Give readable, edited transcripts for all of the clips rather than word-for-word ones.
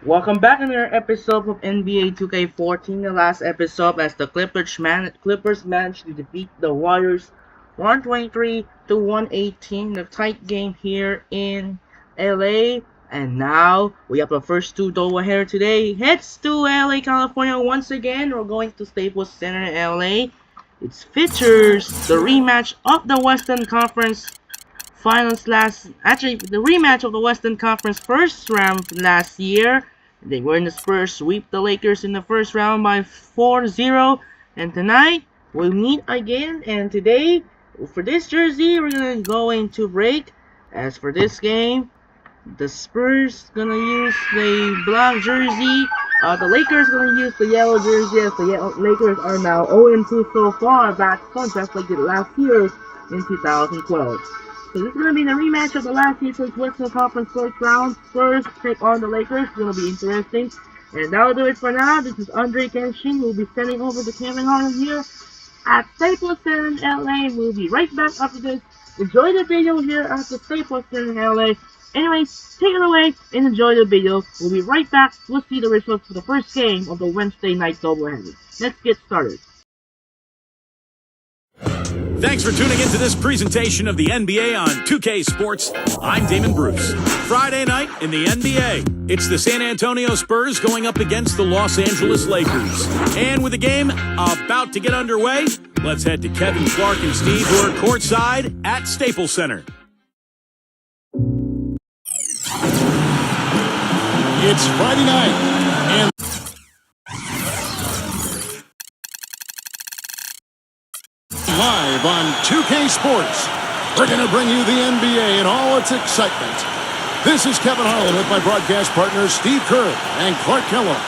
Welcome back in another episode of NBA 2K14. The last episode, as the Clippers managed to defeat the Warriors 123 to 118. The tight game here in LA. And now we have the first two doubleheader today. Heads to LA, California once again. We're going to Staples Center in LA. It features the rematch of the Western Conference Finals the rematch of the Western Conference first round last year. They were in the Spurs sweep the Lakers in the first round by 4-0. And tonight, we meet again. And today, for this jersey, we're going to go into break. As for this game, the Spurs going to use the black jersey. The Lakers going to use the yellow jersey, as the Lakers are now 0-2 so far, back just like they did last year in 2012. So this is going to be the rematch of the last season's Western Conference first round. Spurs take on the Lakers. It's going to be interesting. And that'll do it for now. This is Andre Kenshin. We'll be sending over to Kevin Harlan here at Staples Center in LA. We'll be right back after this. Enjoy the video here at the Staples Center in LA. Anyways, take it away and enjoy the video. We'll be right back. We'll see the results for the first game of the Wednesday night doubleheader. Let's get started. Thanks for tuning into this presentation of the NBA on 2K Sports. I'm Damon Bruce. Friday night in the NBA, it's the San Antonio Spurs going up against the Los Angeles Lakers. And with the game about to get underway, let's head to Kevin, Clark, and Steve, who are courtside at Staples Center. It's Friday night, and live on 2K Sports, we're going to bring you the NBA and all its excitement. This is Kevin Harlan with my broadcast partners Steve Kerr and Clark Kellogg.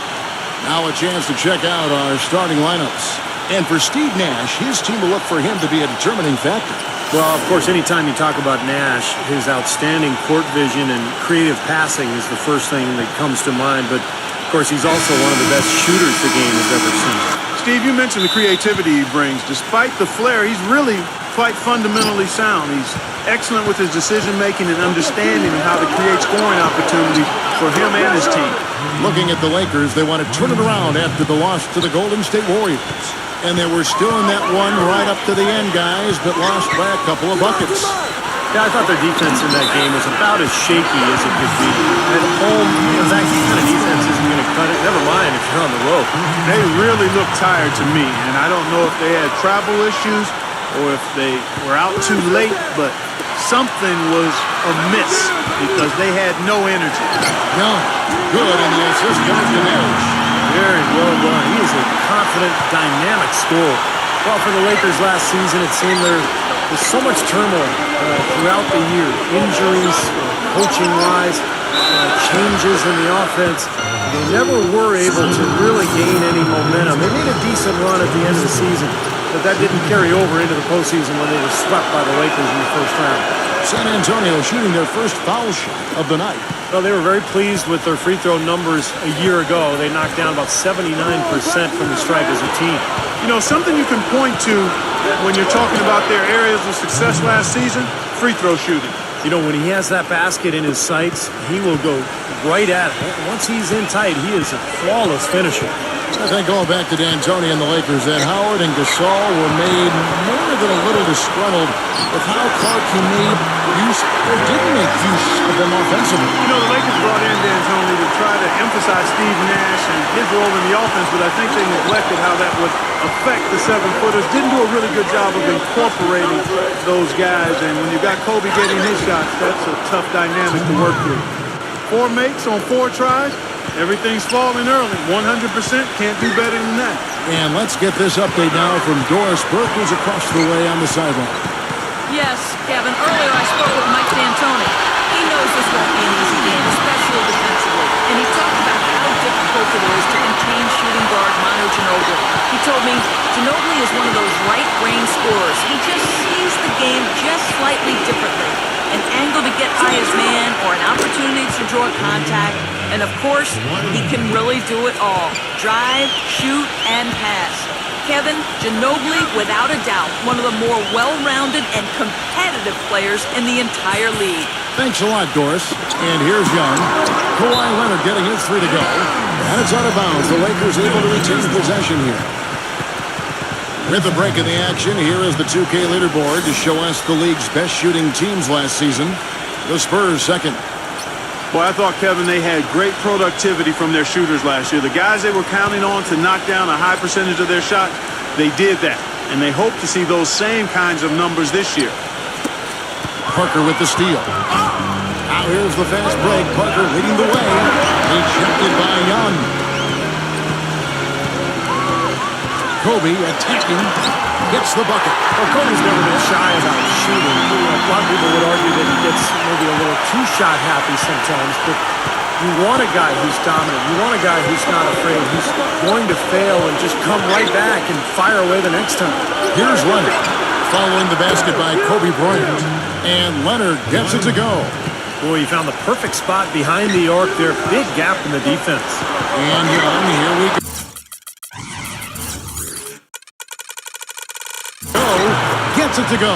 Now a chance to check out our starting lineups. And for Steve Nash, his team will look for him to be a determining factor. Well, of course, anytime you talk about Nash, his outstanding court vision and creative passing is the first thing that comes to mind. But, of course, he's also one of the best shooters the game has ever seen. Steve, you mentioned the creativity he brings. Despite the flair, he's really quite fundamentally sound. He's excellent with his decision-making and understanding of how to create scoring opportunities for him and his team. Looking at the Lakers, they want to turn it around after the loss to the Golden State Warriors. And they were still in that one right up to the end, guys, but lost by a couple of buckets. Yeah, I thought their defense in that game was about as shaky as it could be. At home, that kind of defense isn't going to cut it. Never mind if you're on the road. They really looked tired to me, and I don't know if they had travel issues or if they were out too late, but something was amiss because they had no energy. Young, good, and the assist goes to Nash. Very well done. He is a confident, dynamic scorer. Well, for the Lakers last season, it seemed there was so much turmoil throughout the year. Injuries, coaching-wise, changes in the offense. They never were able to really gain any momentum. They made a decent run at the end of the season, but that didn't carry over into the postseason when they were swept by the Lakers in the first round. San Antonio shooting their first foul shot of the night. Well, they were very pleased with their free throw numbers a year ago. They knocked down about 79% from the stripe as a team. You know, something you can point to when you're talking about their areas of success last season, free throw shooting. You know, when he has that basket in his sights, he will go right at it. Once he's in tight, he is a flawless finisher. I think going back to D'Antoni and the Lakers, that Howard and Gasol were made more than a little disgruntled with how Clark he made use or didn't make use of them offensively. You know, the Lakers brought in D'Antoni to try to emphasize Steve Nash and his role in the offense, but I think they neglected how that would affect the seven-footers. Didn't do a really good job of incorporating those guys, and when you got Kobe getting his shots, that's a tough dynamic to work through. 4 makes on 4 tries. Everything's falling early. 100%, can't do better than that. And let's get this update now from Doris Burke, who's across the way on the sideline. Yes, Kevin. Earlier I spoke with Mike D'Antoni. He knows this won't be an easy game, especially defensively. And he talked about how difficult it is to contain shooting guard Manu Ginobili. He told me Ginobili is one of those right-brain scorers. He just sees the game just slightly differently. An angle to get by his man or an opportunity to draw contact. And of course, he can really do it all. Drive, shoot, and pass. Kevin, Ginobili, without a doubt, one of the more well-rounded and competitive players in the entire league. Thanks a lot, Doris. And here's Young. Kawhi Leonard getting his three to go. And it's out of bounds. The Lakers able to retain possession here. With the break in the action, here is the 2K leaderboard to show us the league's best shooting teams last season. The Spurs second. Well, I thought, Kevin, they had great productivity from their shooters last year. The guys they were counting on to knock down a high percentage of their shots, they did that. And they hope to see those same kinds of numbers this year. Parker with the steal. Now here's the fast break. Parker leading the way. Rejected by Young. Kobe attacking. Gets the bucket. Well, Kobe's never been shy about shooting. A lot of people would argue that he gets maybe a little too shot happy sometimes, but you want a guy who's dominant. You want a guy who's not afraid, who's going to fail and just come right back and fire away the next time. Here's Leonard. Following the basket by Kobe Bryant. And Leonard gets it to go. Boy, he found the perfect spot behind the arc there. Big gap in the defense. And Young, here we go. Gets it to go.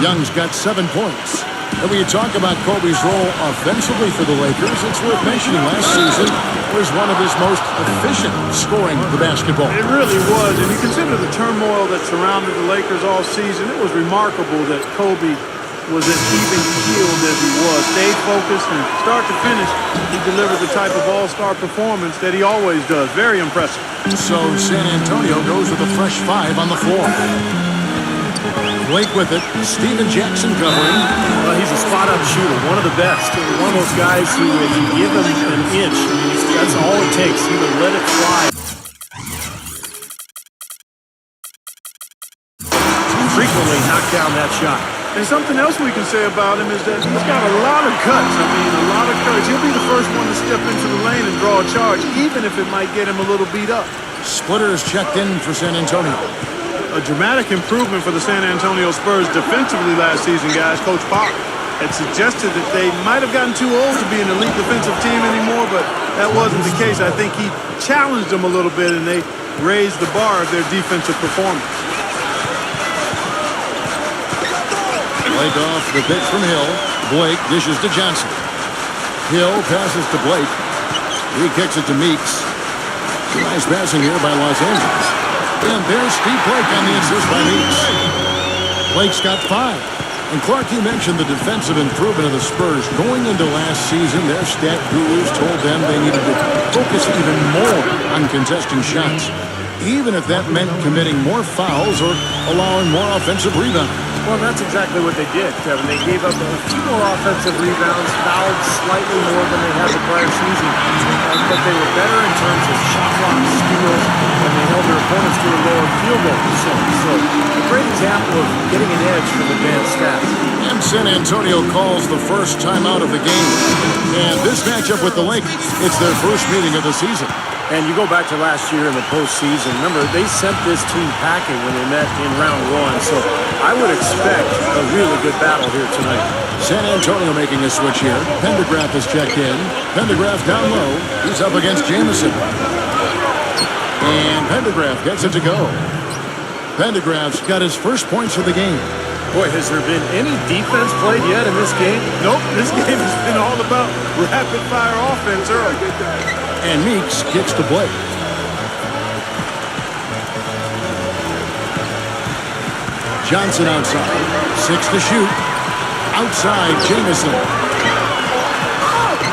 Young's got 7 points. And when you talk about Kobe's role offensively for the Lakers, it's worth mentioning last season was one of his most efficient scoring the basketball. It really was. And you consider the turmoil that surrounded the Lakers all season, it was remarkable that Kobe was as even-keeled as he was. Stayed focused, and start to finish, he delivered the type of all-star performance that he always does. Very impressive. So San Antonio goes with a fresh 5 on the floor. Blake with it. Steven Jackson covering. Well, he's a spot-up shooter, one of the best. One of those guys who, if you give him an inch, that's all it takes. He will let it fly. Frequently knock down that shot. And something else we can say about him is that he's got a lot of cuts. I mean, a lot of courage. He'll be the first one to step into the lane and draw a charge, even if it might get him a little beat up. Splitters checked in for San Antonio. A dramatic improvement for the San Antonio Spurs defensively last season, guys. Coach Pop had suggested that they might have gotten too old to be an elite defensive team anymore, but that wasn't the case. I think he challenged them a little bit, and they raised the bar of their defensive performance. Blake off the pitch from Hill. Blake dishes to Johnson. Hill passes to Blake. He kicks it to Meeks. Nice passing here by Los Angeles. And there's Steve Blake on the assist by Meeks. Blake's got 5. And Clark, you mentioned the defensive improvement of the Spurs. Going into last season, their stat gurus told them they needed to focus even more on contesting shots, even if that meant committing more fouls or allowing more offensive rebounds. Well, that's exactly what they did, Kevin. They gave up a few more offensive rebounds, fouled slightly more than they had the prior season. But they were better in terms of shot clock, steals, and they held their opponents to a lower field goal percentage. So, a great example of getting an edge from advanced stats. And San Antonio calls the first timeout of the game. And this matchup with the Lakers, it's their first meeting of the season. And you go back to last year in the postseason. Remember, they sent this team packing when they met in round 1. So I would expect a really good battle here tonight. San Antonio making a switch here. Pendergraft has checked in. Pendergraft down low. He's up against Jamison. And Pendergraft gets it to go. Pendergraft's got his first points of the game. Boy, has there been any defense played yet in this game? Nope, this game has been all about rapid-fire offense early. And Meeks kicks to Blake. Johnson outside. 6 to shoot. Outside, Jamison.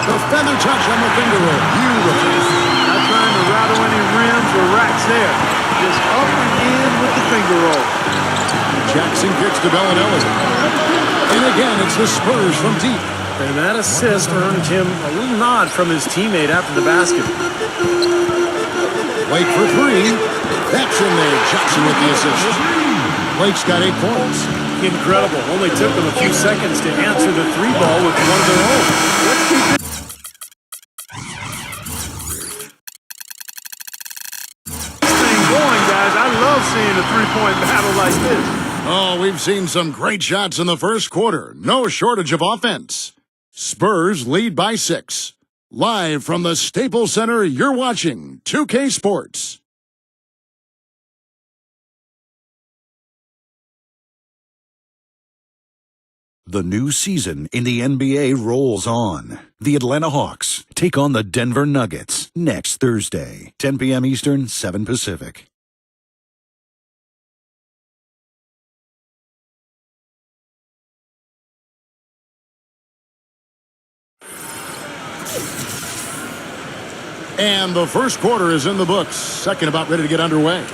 The feather touch on the finger roll. Beautiful. Not trying to rattle any rims or racks there. Just up and in with the finger roll. Jackson kicks to Bellinelli. And again, it's the Spurs from deep. And that assist earned him a little nod from his teammate after the basket. Blake for 3. That's in there. Johnson with the assist. Blake's got 8 points. Incredible. Only took them a few seconds to answer the 3 ball with one of their own. Let's keep this thing going, guys. I love seeing a three-point battle like this. Oh, we've seen some great shots in the first quarter. No shortage of offense. Spurs lead by 6. Live from the Staples Center, you're watching 2K Sports. The new season in the NBA rolls on. The Atlanta Hawks take on the Denver Nuggets next Thursday, 10 p.m. Eastern, 7 Pacific. And the first quarter is in the books. Second about ready to get underway.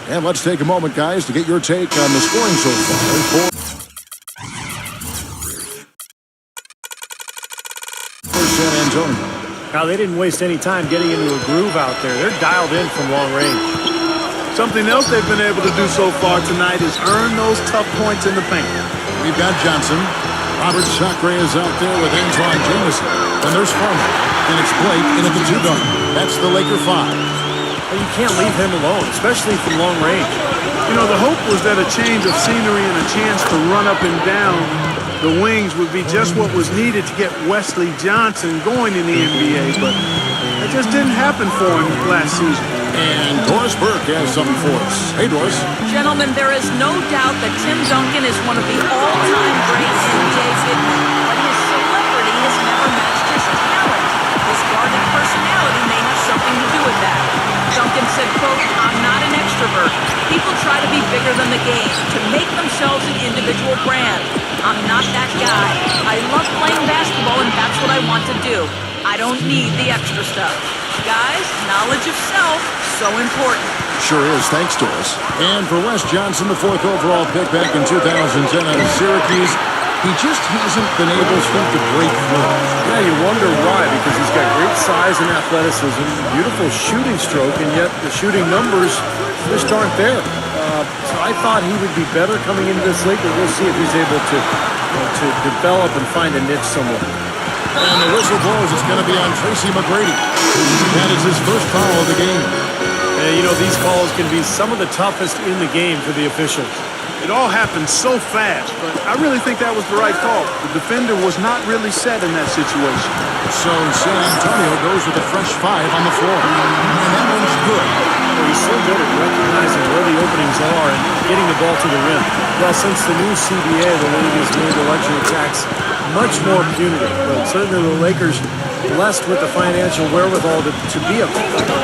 And let's take a moment, guys, to get your take on the scoring so far for San Antonio. Now, they didn't waste any time getting into a groove out there. They're dialed in from long range. Something else they've been able to do so far tonight is earn those tough points in the paint. We've got Johnson. Robert Sacre is out there with Antoine Jameson. And there's Farmer. And it's Blake in at the 2-guard. That's the Laker 5. Well, you can't leave him alone, especially from long range. You know, the hope was that a change of scenery and a chance to run up and down the wings would be just what was needed to get Wesley Johnson going in the NBA, but it just didn't happen for him last season. And Doris Burke has something for us. Hey, Doris. Gentlemen, there is no doubt that Tim Duncan is one of the all-time great NBA big men, but his celebrity has never matched his talent. His guarded personality may have something to do with that. Duncan said, quote, "I'm not an extrovert. People try to be bigger than the game, to make themselves an individual brand. I'm not that guy. I love playing basketball, and that's what I want to do. I don't need the extra stuff." Guys, knowledge of self, so important. Sure is. Thanks, Doris. And for Wes Johnson, the 4th overall pick back in 2010 out of Syracuse, he just hasn't been able to break through. Yeah, you wonder why, because he's got great size and athleticism, beautiful shooting stroke, and yet the shooting numbers just aren't there. So I thought he would be better coming into this league, but we'll see if he's able to develop and find a niche somewhere. And the whistle blows. It's going to be on Tracy McGrady. That is his first foul of the game. And, you know, these calls can be some of the toughest in the game for the officials. It all happened so fast, but I really think that was the right call. The defender was not really set in that situation. So San Antonio goes with a fresh 5 on the floor. And that one's good. Well, he's so good at recognizing where the openings are and getting the ball to the rim. Well, since the new CBA, the league has made the luxury tax much more punitive. But certainly the Lakers blessed with the financial wherewithal to be a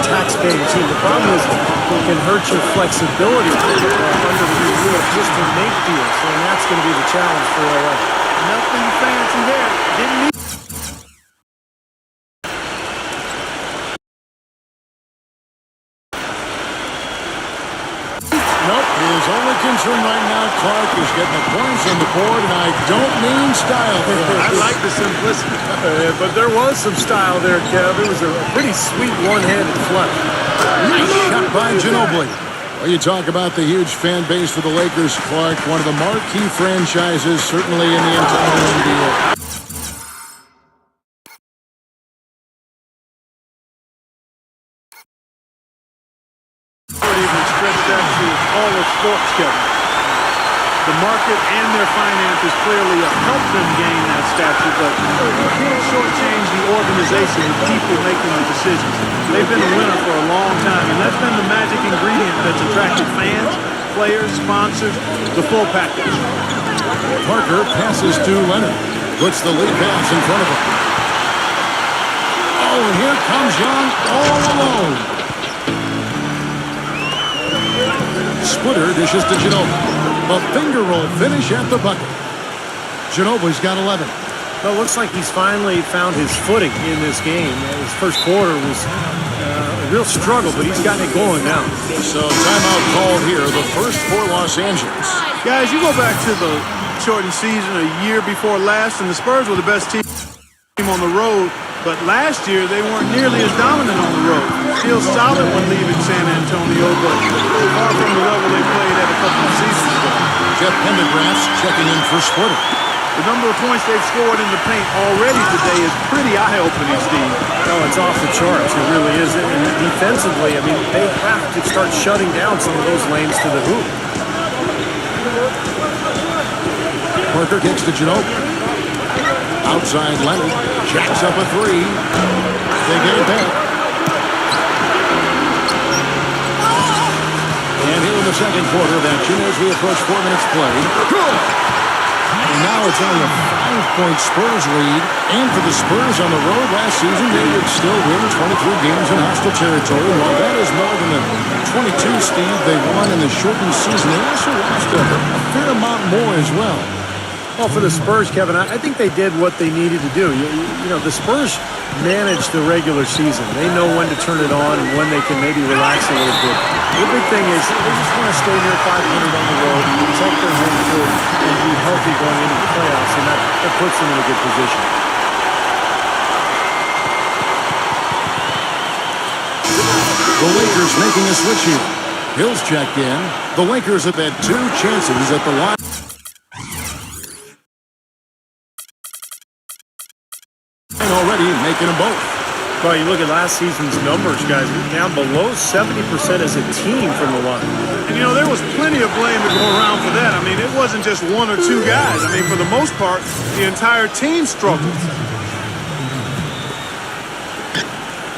tax-paying team. The problem is it can hurt your flexibility under the new rule just to make deals. So that's going to be the challenge for LA. Nothing fancy there. Didn't need Nope, his only concern right now, Clark, is getting the points on the board, and I don't mean style. I like the simplicity. But there was some style there, Kev. It was a pretty sweet one-handed flush. Nice shot by Ginobili. Well, you talk about the huge fan base for the Lakers, Clark, one of the marquee franchises, certainly in the entire NBA. Even stretch that to all of sports, Kevin. The market and their finances clearly have helped them gain that stature, but you can't shortchange the organization, the people making the decisions. They've been a winner for a long time, and that's been the magic ingredient that's attracted fans, players, sponsors, the full package. Parker passes to Leonard. Puts the lead pass in front of him. Oh, and here comes Young all alone. Splitter dishes to Ginobili. A finger roll finish at the bucket. Ginobili's got 11. Well, it looks like he's finally found his footing in this game. His first quarter was a real struggle, but he's gotten it going now. So timeout called here, the first for Los Angeles. Guys, you go back to the shortened season a year before last, and the Spurs were the best team on the road. But last year, they weren't nearly as dominant on the road. Still solid when leaving San Antonio, but far from the level they played at a couple of seasons ago. Jeff Pendergrass checking in for Splitter. The number of points they've scored in the paint already today is pretty eye-opening, Steve. No, it's off the charts. It really is. And defensively, I mean, they have to start shutting down some of those lanes to the hoop. Parker kicks to Ginobili. Outside Leonard. Jacks up a 3. They get it back. And here in the second quarter of action as we approach 4 minutes played. And now it's only a 5-point Spurs lead. And for the Spurs on the road last season, they would still win 23 games in hostile territory. While that is more than the 22, Steve, they won in the shortened season, they also lost a fair amount more as well. Well, for the Spurs, Kevin, I think they did what they needed to do. You know, the Spurs manage the regular season. They know when to turn it on and when they can maybe relax a little bit. The big thing is they just want to stay near 500 on the road, protect their home field, and be healthy going into the playoffs, and that puts them in a good position. The Lakers making a switch here. Hill's checked in. The Lakers have had 2 chances at the line. Already making them both. Well, you look at last season's numbers, guys. We're down below 70% as a team from the line. And, you know, there was plenty of blame to go around for that. I mean, it wasn't just 1 or 2 guys. I mean, for the most part, the entire team struggled.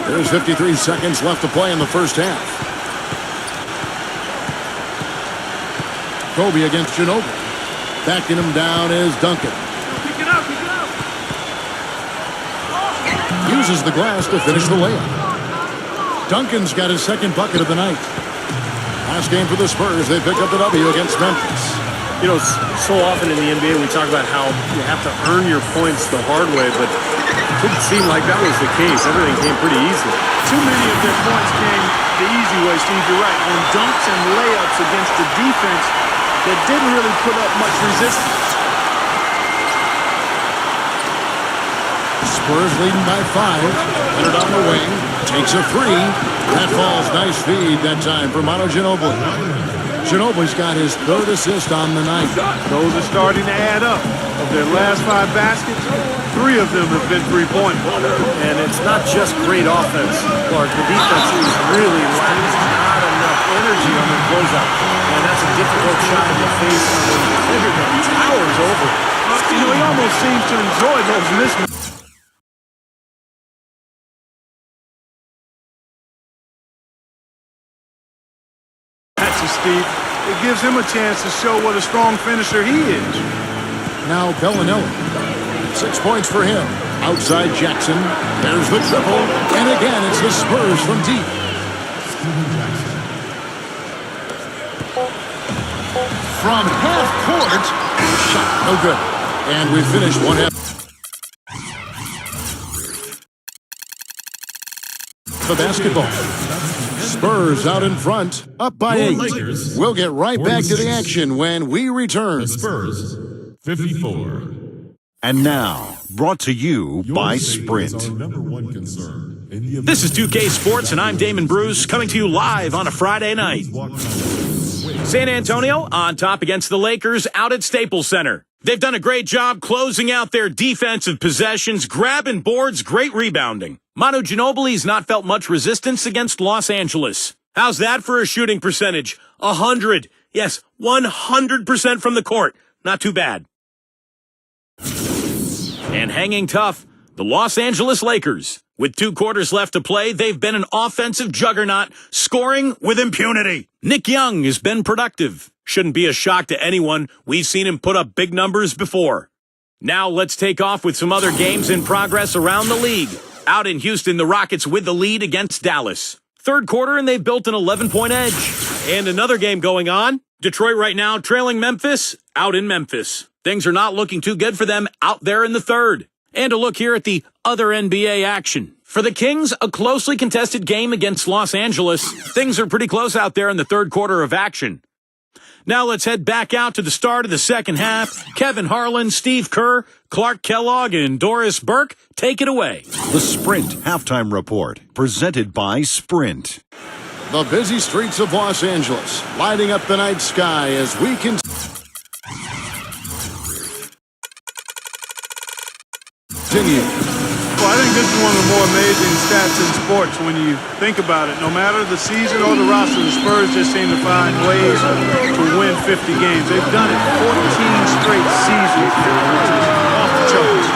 There's 53 seconds left to play in the first half. Kobe against Ginobili. Backing him down is Duncan. Pick it up, pick it up. Uses the glass to finish the layup. Duncan's got his second bucket of the night. Last game for the Spurs, they pick up the W against Memphis. You know, so often in the NBA we talk about how you have to earn your points the hard way, but it didn't seem like that was the case. Everything came pretty easily. Too many of their points came the easy way, Steve. You're right. On dunks and layups against the defense that didn't really put up much resistance. Spurs leading by 5. Leonard on the wing. Takes a 3. That falls. Nice feed that time for Manu Ginobili. Ginobili's got his 3rd assist on the night. Those are starting to add up. Of their last 5 baskets, 3 of them have been three-pointers. And it's not just great offense, Clark. The defense is really lacking not enough energy on their closeout. And that's a difficult shot in the face of the defender that towers over. You know, he almost seems to enjoy those mismatches. Steve, it gives him a chance to show what a strong finisher he is. Now Bellinelli. 6 points for him. Outside Jackson. There's the triple. And again, it's the Spurs from deep. From half court. Shot no good. And we finished one half. The basketball. Spurs out in front, up by 8. We'll get right back to the action when we return. The Spurs, 54. And now, brought to you by Sprint. This is 2K Sports, and I'm Damon Bruce, coming to you live on a Friday night. San Antonio on top against the Lakers out at Staples Center. They've done a great job closing out their defensive possessions, grabbing boards, great rebounding. Manu Ginobili's not felt much resistance against Los Angeles. How's that for a shooting percentage? 100. Yes, 100% from the court. Not too bad. And hanging tough, the Los Angeles Lakers. With 2 quarters left to play, they've been an offensive juggernaut, scoring with impunity. Nick Young has been productive. Shouldn't be a shock to anyone. We've seen him put up big numbers before. Now let's take off with some other games in progress around the league. Out in Houston, the Rockets with the lead against Dallas. 3rd quarter, and they've built an 11-point edge. And another game going on. Detroit right now trailing Memphis out in Memphis. Things are not looking too good for them out there in the 3rd. And a look here at the other NBA action. For the Kings, a closely contested game against Los Angeles. Things are pretty close out there in the 3rd quarter of action. Now let's head back out to the start of the second half. Kevin Harlan, Steve Kerr, Clark Kellogg, and Doris Burke, take it away. The Sprint Halftime Report, presented by Sprint. The busy streets of Los Angeles, lighting up the night sky as we continue. Well, I think this is one of the more amazing stats in sports when you think about it. No matter the season or the roster, the Spurs just seem to find ways to win 50 games. They've done it 14 straight seasons, which is off the charts.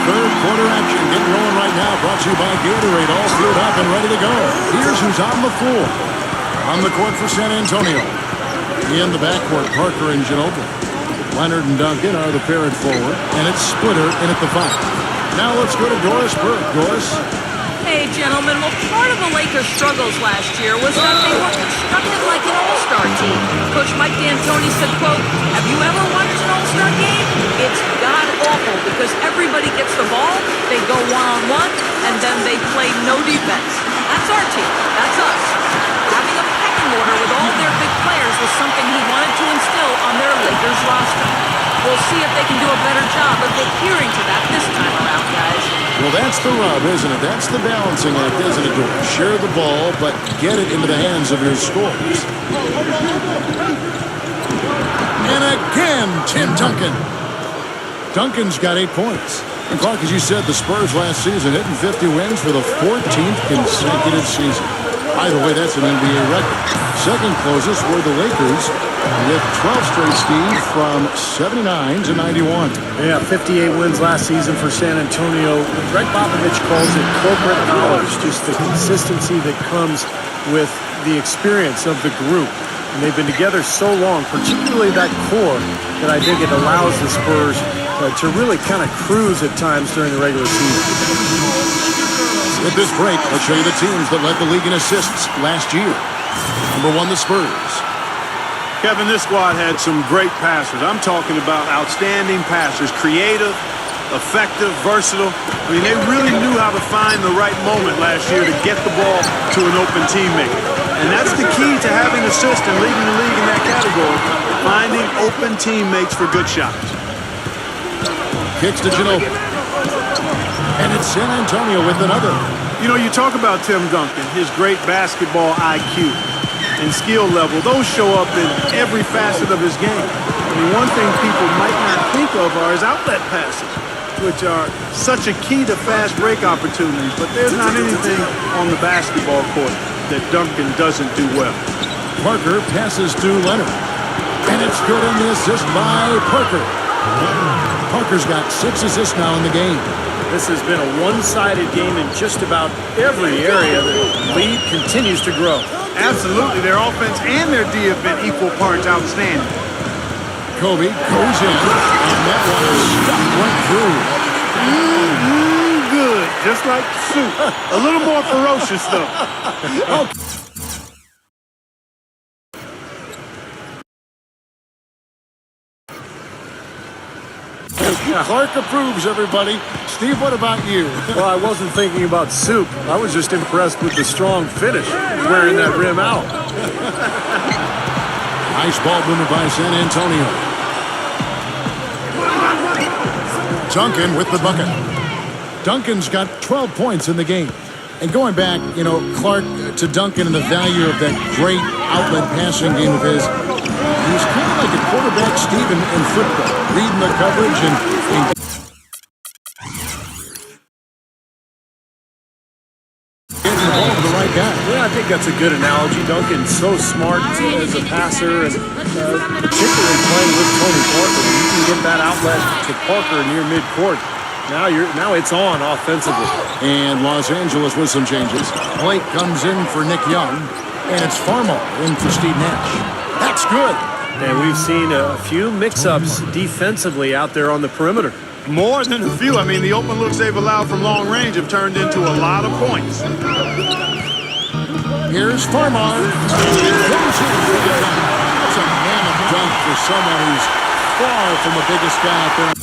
3rd quarter action getting rolling right now, brought to you by Gatorade, all filled up and ready to go. Here's who's on the floor. On the court for San Antonio. In the backcourt, Parker and Ginobili. Leonard and Duncan are the pair at forward, and it's Splitter in at the 5. Now let's go to Doris Burke. Doris? Hey, gentlemen, well, part of the Lakers' struggles last year was that they were constructed like an all-star team. Coach Mike D'Antoni said, quote, "Have you ever watched an all-star game? It's god-awful because everybody gets the ball, they go one-on-one, and then they play no defense. That's our team. That's us." Having a pecking order with all their big players was something he wanted to instill on their Lakers roster. We'll see if they can do a better job of adhering to that this time around, guys. Well, that's the rub, isn't it? That's the balancing act, isn't it, Doris? Share the ball, but get it into the hands of your scorers. And again, Tim Duncan. Duncan's got 8 points. And Clark, as you said, the Spurs last season hitting 50 wins for the 14th consecutive season. By the way, that's an NBA record. Second closest were the Lakers with 12 straight, Steve, from 79 to 91. Yeah, 58 wins last season for San Antonio. Greg Popovich calls it corporate knowledge, just the consistency that comes with the experience of the group. And they've been together so long, particularly that core, that I think it allows the Spurs to really kind of cruise at times during the regular season. With this break, let's show you the teams that led the league in assists last year. Number 1, the Spurs. Kevin, this squad had some great passers. I'm talking about outstanding passers, creative, effective, versatile. I mean, they really knew how to find the right moment last year to get the ball to an open teammate. And that's the key to having assists and leading the league in that category, finding open teammates for good shots. Kicks to Ginobili. And it's San Antonio with another. You know, you talk about Tim Duncan, his great basketball IQ and skill level. Those show up in every facet of his game. I mean, one thing people might not think of are his outlet passes, which are such a key to fast break opportunities. But there's not anything on the basketball court that Duncan doesn't do well. Parker passes to Leonard. And it's good in the assist by Parker. Parker's got 6 assists now in the game. This has been a one-sided game in just about every area. The lead continues to grow. Absolutely. Their offense and their D have been equal parts outstanding. Kobe goes in, and that one is stuck right through. Good. Just like soup. A little more ferocious, though. Clark approves, everybody. Steve, what about you? Well, I wasn't thinking about soup. I was just impressed with the strong finish, wearing that rim out. Nice ball movement by San Antonio. Duncan with the bucket. Duncan's got 12 points in the game. And going back, you know, Clark to Duncan and the value of that great outlet passing game of his, he's kind of like a quarterback, Steve, in football, reading the coverage and getting the ball to the right guy. Yeah, I think that's a good analogy. Duncan's so smart as a passer, and particularly playing with Tony Parker. When you can get that outlet to Parker near midcourt, now it's on offensively. And Los Angeles with some changes. Blake comes in for Nick Young, and it's Farmall in for Steve Nash. That's good. And we've seen a few mix-ups defensively out there on the perimeter. More than a few. I mean, the open looks they've allowed from long range have turned into a lot of points. Here's Farmall. That's a mammoth dunk for someone who's far from the biggest guy out there.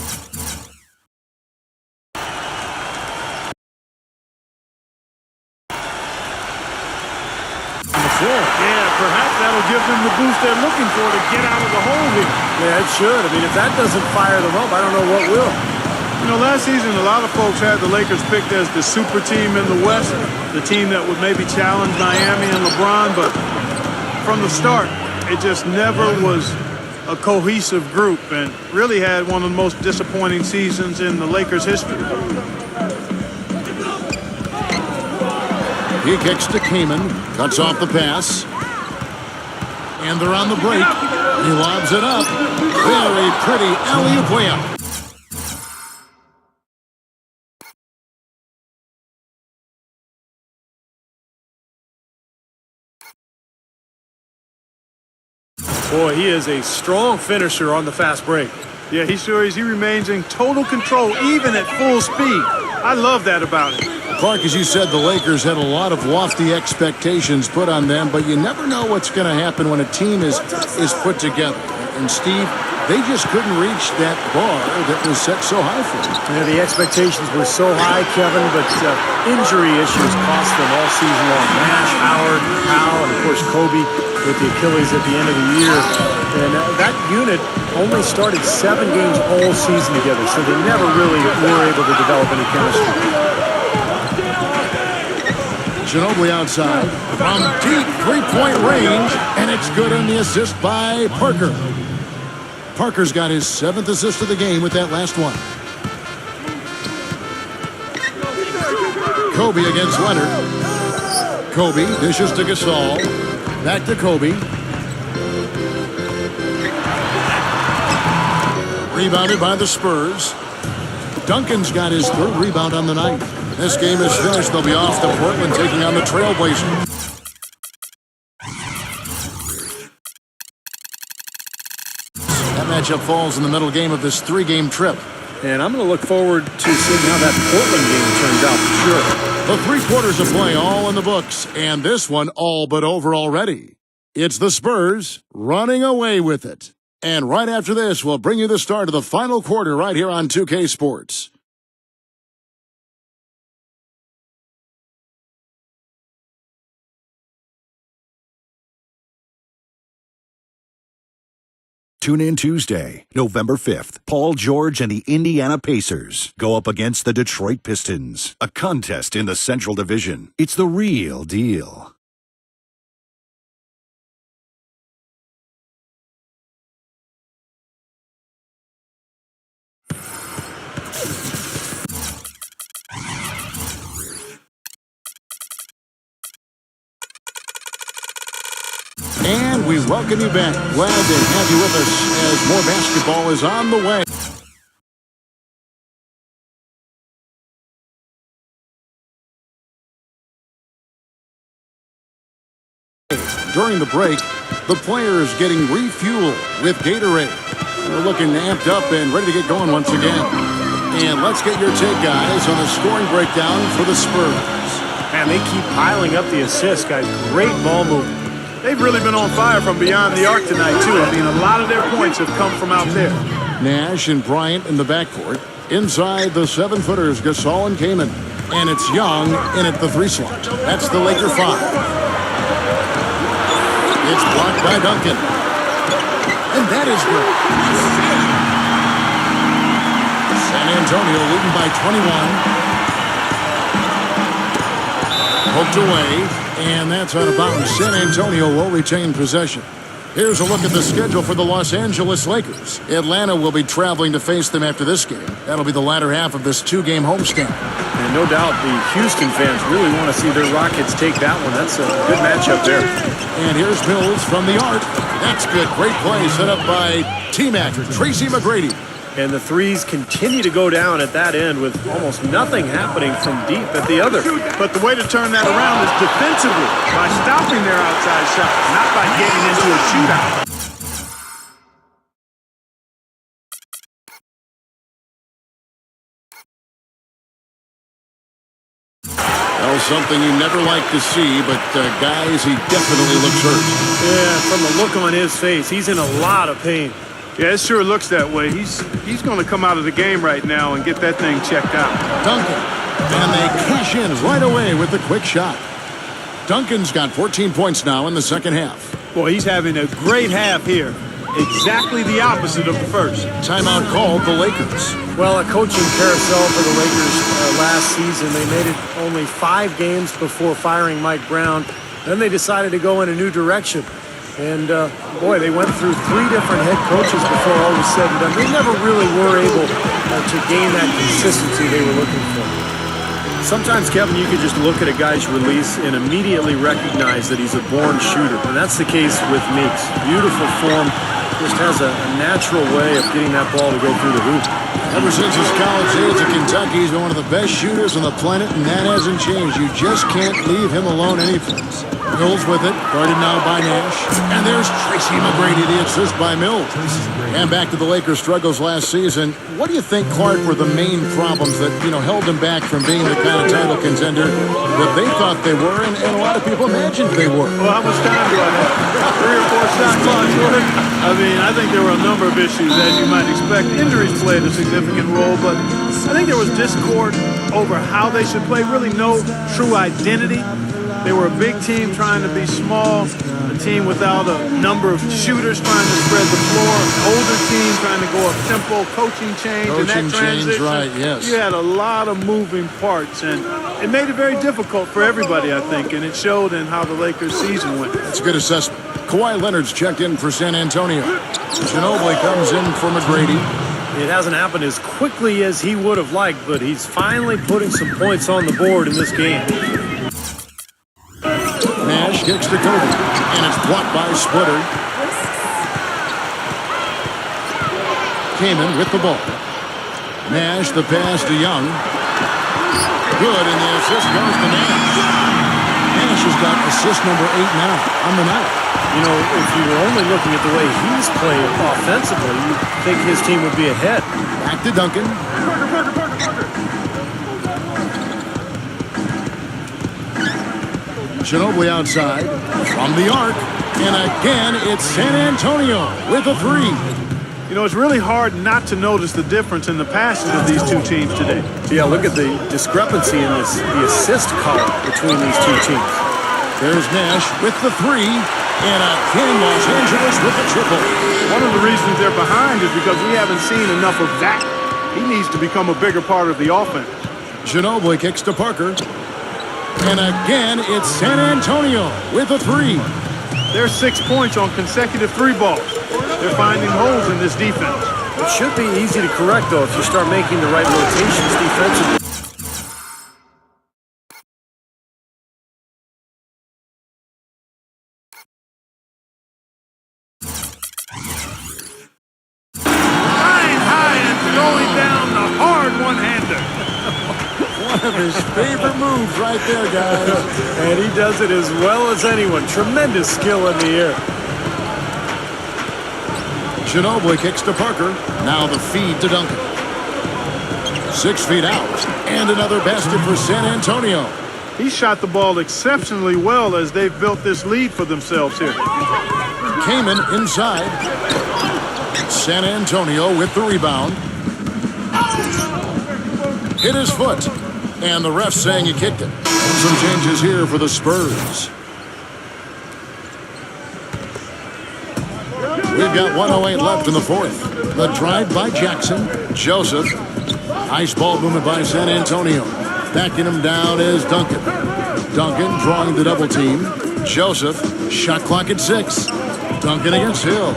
Yeah, perhaps that'll give them the boost they're looking for to get out of the hole here. Yeah, it should. I mean, if that doesn't fire them up, I don't know what will. You know, last season, a lot of folks had the Lakers picked as the super team in the West, the team that would maybe challenge Miami and LeBron, but from the start, it just never was a cohesive group and really had one of the most disappointing seasons in the Lakers' history. He kicks to Kaman, cuts off the pass, and they're on the break. He lobs it up. Very pretty alley-oop way up. Boy, he is a strong finisher on the fast break. Yeah, he sure is. He remains in total control, even at full speed. I love that about him. Clark, as you said, the Lakers had a lot of lofty expectations put on them, but you never know what's going to happen when a team is put together. And Steve, they just couldn't reach that bar that was set so high for them. Yeah, the expectations were so high, Kevin, but injury issues cost them all season long. Nash, Howard, Powell, and of course Kobe with the Achilles at the end of the year. And that unit only started 7 games all season together, so they never really were able to develop any chemistry. Ginobili outside from deep three-point range, and it's good on the assist by Parker. Parker's got his 7th assist of the game with that last one. Kobe against Leonard. Kobe dishes to Gasol. Back to Kobe. Rebounded by the Spurs. Duncan's got his 3rd rebound on the night. This game is finished. They'll be off to Portland taking on the Trailblazers. That matchup falls in the middle game of this 3-game trip. And I'm going to look forward to seeing how that Portland game turns out for sure. The 3 quarters of play all in the books, and this one all but over already. It's the Spurs running away with it. And right after this, we'll bring you the start of the final quarter right here on 2K Sports. Tune in Tuesday, November 5th. Paul George and the Indiana Pacers go up against the Detroit Pistons. A contest in the Central Division. It's the real deal. And we welcome you back. Glad to have you with us as more basketball is on the way. During the break, the players getting refueled with Gatorade. They're looking amped up and ready to get going once again. And let's get your take, guys, on the scoring breakdown for the Spurs. Man, they keep piling up the assists, guys. Great ball movement. They've really been on fire from beyond the arc tonight, too. I mean, a lot of their points have come from out there. Nash and Bryant in the backcourt. Inside the 7-footers, Gasol and Kaman. And it's Young in at the 3 slot. That's the Laker 5. It's blocked by Duncan. And that is good. San Antonio leading by 21. Poked away. And that's out of bounds. San Antonio will retain possession. Here's a look at the schedule for the Los Angeles Lakers. Atlanta will be traveling to face them after this game. That'll be the latter half of this 2-game homestand. And no doubt the Houston fans really want to see their Rockets take that one. That's a good matchup there. And here's Mills from the arc. That's good. Great play set up by T-Mac, Tracy McGrady. And the threes continue to go down at that end with almost nothing happening from deep at the other. But the way to turn that around is defensively, by stopping their outside shot, not by getting into a shootout. Well, something you never like to see, but guys, he definitely looks hurt. Yeah, from the look on his face, he's in a lot of pain. Yeah, it sure looks that way. He's going to come out of the game right now and get that thing checked out. Duncan. And they cash in right away with the quick shot. Duncan's got 14 points now in the second half. Boy, he's having a great half here. Exactly the opposite of the first. Timeout called the Lakers. Well, a coaching carousel for the Lakers last season. They made it only 5 games before firing Mike Brown. Then they decided to go in a new direction. And, boy, they went through 3 different head coaches before all was said and done. They never really were able to gain that consistency they were looking for. Sometimes, Kevin, you could just look at a guy's release and immediately recognize that he's a born shooter. And that's the case with Meeks. Beautiful form, just has a natural way of getting that ball to go through the hoop. Ever since his college days at Kentucky, he's been one of the best shooters on the planet, and that hasn't changed. You just can't leave him alone any place. Mills with it, guarded now by Nash. And there's Tracy McGrady, the assist by Mills. And back to the Lakers' struggles last season. What do you think, Clark, were the main problems that, held them back from being the kind of title contender that they thought they were and a lot of people imagined they were? Well, how much time do I have? 3 or 4 shot clocks worth? I think there were a number of issues, as you might expect. Injuries played a significant role, but I think there was discord over how they should play, really no true identity. They were a big team trying to be small, a team without a number of shooters trying to spread the floor, older team trying to go up-tempo, coaching change, and that transition. Right, yes. You had a lot of moving parts, and it made it very difficult for everybody, I think, and it showed in how the Lakers' season went. That's a good assessment. Kawhi Leonard's checked in for San Antonio. Ginobili comes in for McGrady. It hasn't happened as quickly as he would have liked, but he's finally putting some points on the board in this game. Nash kicks to Kobe, and it's blocked by Splitter. Kaman with the ball. Nash, the pass to Young. Good, and the assist goes to Nash. Nash has got assist number 8 now on the night. If you were only looking at the way he's played offensively, you'd think his team would be ahead. Back to Duncan. Ginobili outside from the arc. And again, it's San Antonio with a 3. It's really hard not to notice the difference in the passes of these two teams today. Yeah, look at the discrepancy in the assist column between these two teams. There's Nash with the 3. And again, Los Angeles with the triple. One of the reasons they're behind is because we haven't seen enough of that. He needs to become a bigger part of the offense. Ginobili kicks to Parker. And again, it's San Antonio with a 3. There's 6 points on consecutive 3 balls. They're finding holes in this defense. It should be easy to correct, though, if you start making the right rotations defensively. Flying high and throwing down the hard one-hander. One of his favorite moves right there, guys. And he does it as well as anyone. Tremendous skill in the air. Ginobili kicks to Parker. Now the feed to Duncan. 6 feet out. And another basket for San Antonio. He shot the ball exceptionally well as they've built this lead for themselves here. Kaman inside. San Antonio with the rebound. Hit his foot. And the ref saying he kicked it. Some changes here for the Spurs. We've got 1:08 left in the 4th. The drive by Jackson. Joseph. Nice ball movement by San Antonio. Backing him down is Duncan. Duncan drawing the double team. Joseph. Shot clock at 6. Duncan against Hill.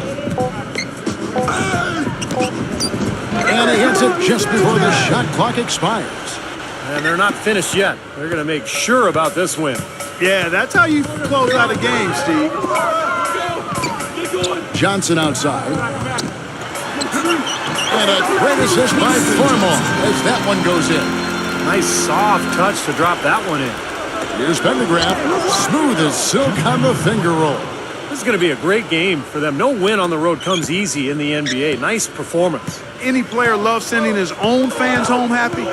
And he hits it just before the shot clock expires. And they're not finished yet. They're going to make sure about this win. Yeah, that's how you close out a game, Steve. Johnson outside. And a great assist by Farmall as that one goes in. Nice soft touch to drop that one in. Here's Pendergraph. Smooth as silk on the finger roll. This is going to be a great game for them. No win on the road comes easy in the NBA. Nice performance. Any player loves sending his own fans home happy.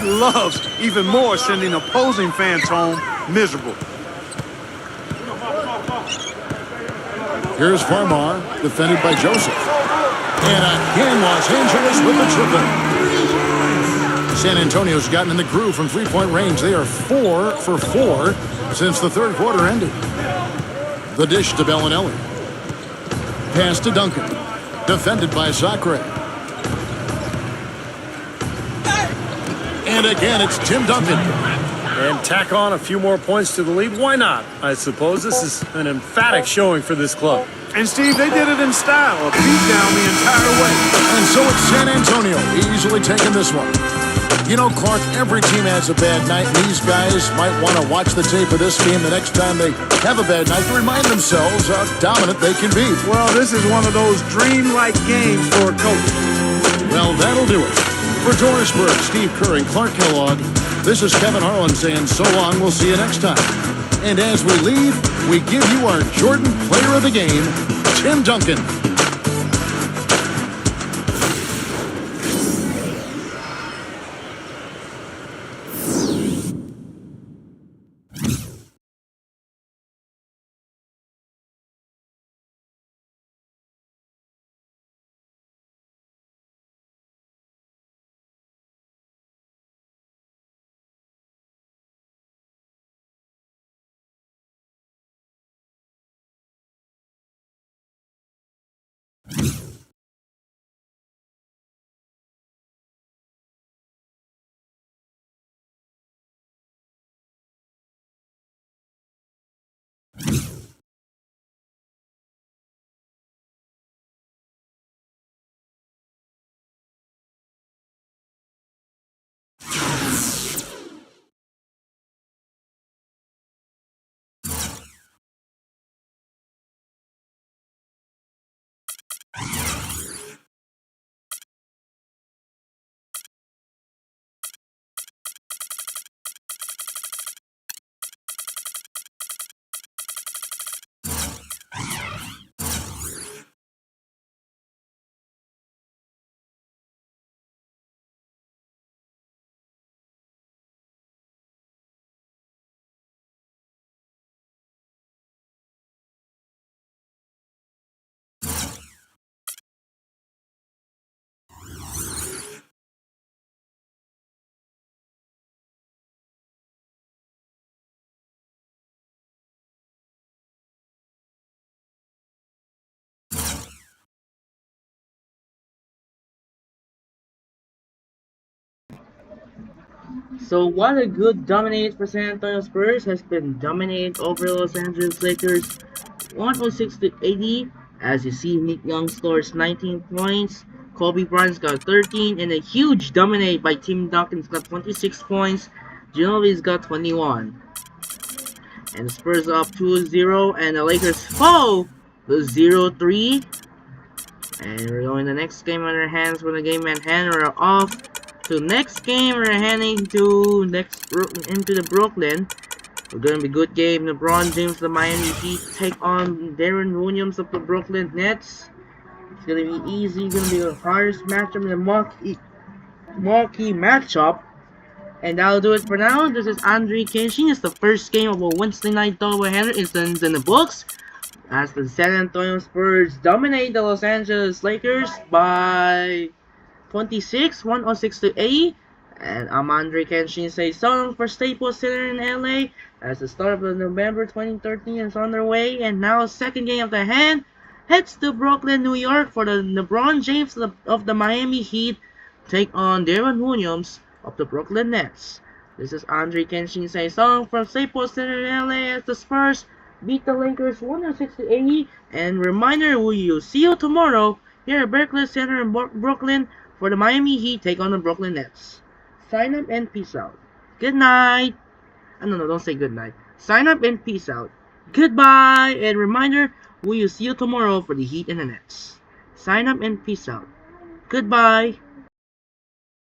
He loves even more sending opposing fans home miserable. Here's Farmar, defended by Joseph. And again, Los Angeles with the triple. San Antonio's gotten in the groove from three-point range. They are 4 for 4 since the third quarter ended. The dish to Bellinelli. Pass to Duncan. Defended by Sacre. And again, it's Tim Duncan. And tack on a few more points to the lead. Why not? I suppose this is an emphatic showing for this club. And Steve, they did it in style, a beatdown the entire way. And so it's San Antonio easily taking this one. You know, Clark, every team has a bad night, and these guys might want to watch the tape of this game the next time they have a bad night to remind themselves how dominant they can be. Well, this is one of those dreamlike games for a coach. Well, that'll do it. For Johannesburg, Steve Kerr and Clark Kellogg, this is Kevin Harlan saying so long. We'll see you next time. And as we leave, we give you our Jordan Player of the Game, Tim Duncan. So what a good dominate for San Antonio Spurs has been dominated over Los Angeles Lakers 106 to 80. As you see, Nick Young scores 19 points, Kobe Bryant's got 13, and a huge dominate by Tim Duncan's got 26 points, Ginobili's got 21. And the Spurs up 2-0, and the Lakers fall to 0-3. And we're going the next game on our hands. When the game at hand, we're off to next game. We're heading to into the Brooklyn. We're gonna be good game. LeBron James, the Miami Heat take on Darren Williams of the Brooklyn Nets. It's gonna be easy. It's gonna be the hardest matchup in the marquee matchup. And that'll do it for now. This is Andre Kenshin. It's the first game of a Wednesday night doubleheader. It's in the books, as the San Antonio Spurs dominate the Los Angeles Lakers by 26, 106 to 80. And I'm Andre Kenshin say so long for Staples Center in LA as the start of November 2013 is underway. And now second game of the hand heads to Brooklyn, New York for the LeBron James of the Miami Heat take on Darren Williams of the Brooklyn Nets. This is Andre Kenshin say so long from Staples Center in LA as the Spurs beat the Lakers 106 to 80. And reminder, we'll see you tomorrow here at Barclays Center in Brooklyn for the Miami Heat take on the Brooklyn Nets. Sign up and peace out. Good night. No, don't say good night. Sign up and peace out. Goodbye. And reminder, we'll see you tomorrow for the Heat and the Nets. Sign up and peace out. Goodbye.